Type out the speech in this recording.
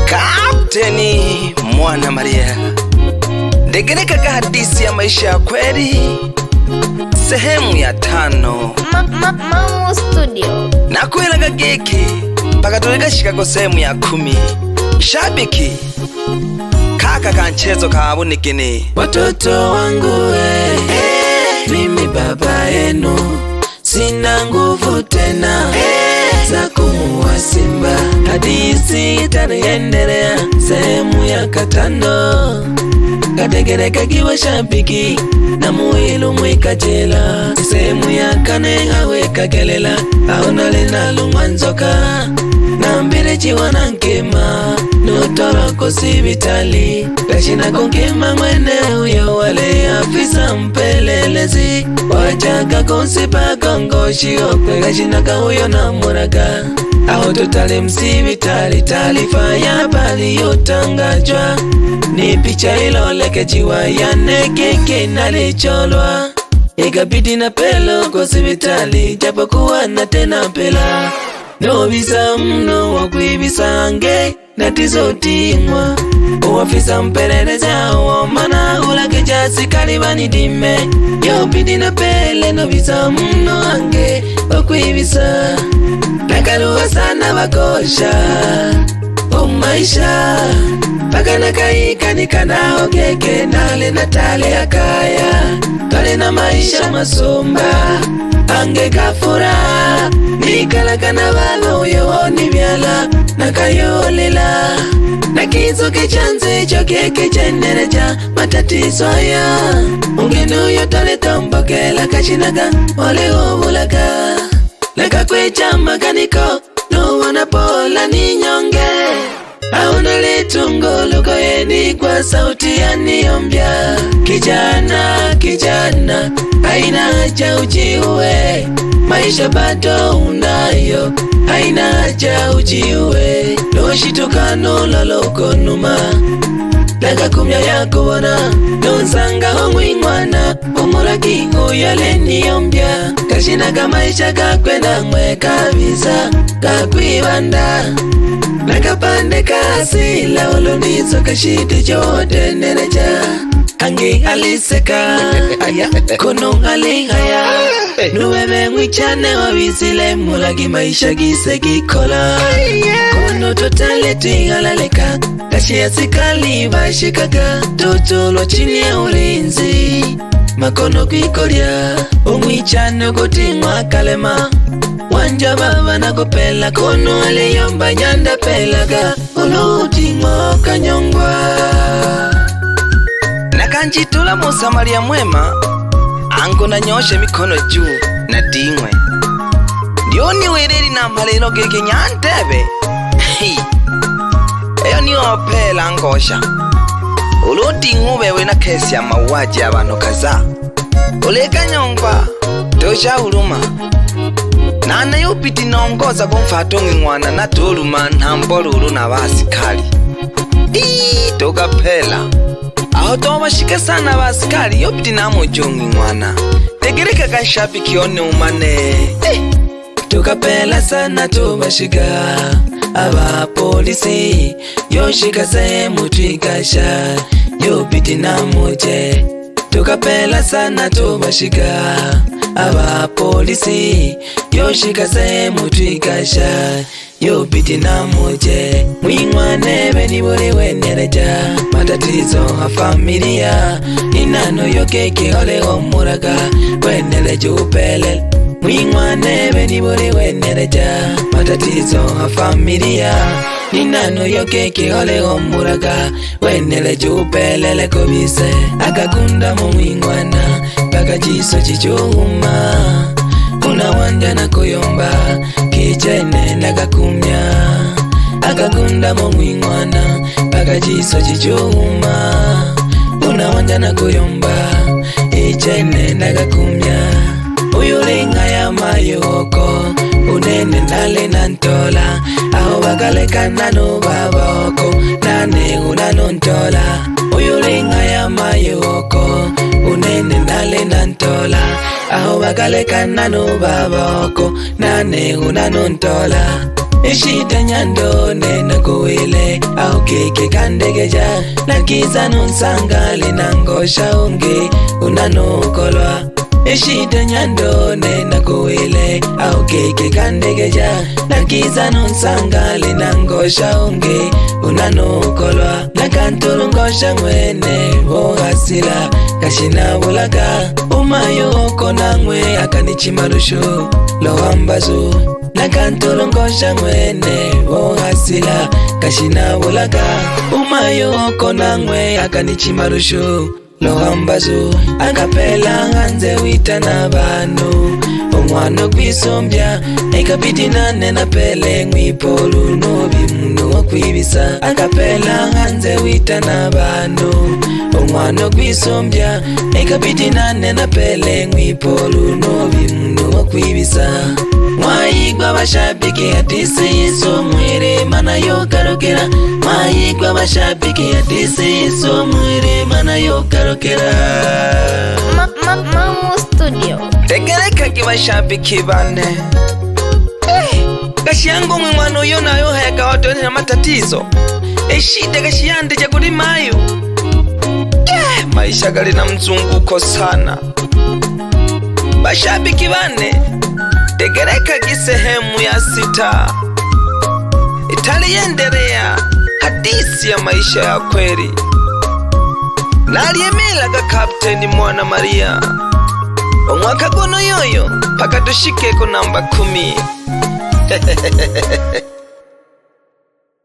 Kapteni Mwana Maria, ndegereka hadithi ya maisha ya kweli, sehemu ya 5. Mamu Studio. Nakwelaga geki mpaka tulikashika kwa sehemu ya 10. Shabiki kaka kanchezo kabonekene. Watoto wangu mimi baba yenu, sina nguvu tena za kumuua simba. Hadithi itaendelea sehemu ya 5. Kategereka kiwa shabiki na muilu mwikajela. Sehemu ya 4 aweka kelela aona linalo mwanzoka na mbele chiwa na nkema nutoroko sibitali. Kashina kunkema mwene uyo wale afisa mpelelezi wachaka konsipa kongoshi okwe. Kashina ka uyo na muraga aho tutale msibitali. Taarifa ya bali yotangajwa ni picha iloleke chiwa ya nekeke nalicholwa. Ikabidi na pelo kwa sibitali japo kuwa na tena pela. Nobisa mno wakwibisange natizotimwa uwafisa mpeleleza uomana ulake jasi kalibani dime. Yobidi na pele nobisa mno ange wakwibisa nakaluwa sana wakosha umaisha paka nakaika nikanao keke nale natale akaya tole na maisha masumba ange kafura nikalakana baba uyo ni byala nakayolela nakizo kichanze cho keke chendereja matatizo ya ungeno yotale tambokela kachinaga ole obulaka leka kwecha makaniko no wanapola ni nyonge auna letungo koyeni kwa sauti ya niombya. Kijana haina haja ujiue, maisha bado unayo, haina haja ujiue. Noshitokano laloko numa laga kumya yako wana nonsanga hongwi mwana umuraki uyale niombya. Kashina kamaisha kakwenda mwe kabisa kakwibanda nakapande kasi la ulonizo kashite jote nereja. Angi aliseka kono alihaya nuwebe mwichane wabisile mulagi maisha gise gikola. Kono totale tingalaleka kashia sikali bashikaga totolo chini ya ulinzi makono kikoria umwichane kutingwa kalema wanja baba nakopela kono aliyomba nyanda pelaga ulutingwa kanyongwa. Nakanjitula Msamaria mwema ango nanyoshe mikono juu na dingwe ndioni wereri na malelo gege nyantebe. Eyo ni opela ngosha ulutingwa wewe na kesi ya mauaji ya bano kaza uleka nyongwa tosha huruma nana yupiti naongoza kumfatongi mwana na tuluma ntambolulu na basikali toka pela aho toba shika sana basikali yupiti namujongi mwana tegereka kashabiki one umane toka pela sana toba shika aba polisi yoshika sehemu twikasha yupiti namuje. Toka pela sana toba shika aba polisi yoshika sehemu twikasha yopiti namuje. Mwingwane beni buri wenereja matatizo ha familia inano yokeke ole omuraga wenereja upele. Mwingwane beni buri wenereja matatizo ha familia inano yokeke ole omuraga wenereja upelele kobise. Akakunda mu mwingwana paka jiso chichuma unawanja na koyomba kichene nagakumya. Akakunda mu mwingwana paka jiso chichuma unawanja na koyomba kichene nagakumya. Uyulinga ya mayoko unene nale nantola aho bakalekana no baboko nane unanontola. Uyulinga ya mayoko unene nale nantola aho bakalekana no baboko nane unanontola. Ishita nyando nene nakuwile au keke kandegeja nakiza nunsangale nangosha unge unanukolwa eshite nyandone nakuwile au keke kandegeja nakiza nunsangale nangosha unge unanukolwa nakantulungosha mwene wohasila kashinabulaga umayoko nangwe akanichimarusho lowambazo nakantulungosha mwene wohasila kashinabulaga umayoko nangwe akanichimarusho lowambazo akapela hanze wita n'abantu umwana kwisombya ikabidi nane na pele mwipolu nobi muno wakwibisa akapela hanze wita n'abantu umwana kwisombya ikabidi nane na pele mwipolu nobi muno wakwibisa mwayigwa bashabiki atisi iso mwere mana yokarokera mwayigwa bashabiki atisi iso mwere mana yokarokera Mamu Studio. tegereka kibashabiki bane gashiyangu mwana uyo nayo hayaka watu na matatizo eshite gashiyande kuri mayo maisha gali na mzunguko sana bashabiki bane tegereka kisehemu ya 6 italiendelea hadisi ya maisha ya kweli naliemelaga Kapteni Mwana Maria omwaka gono yoyo paka tushike ko namba 10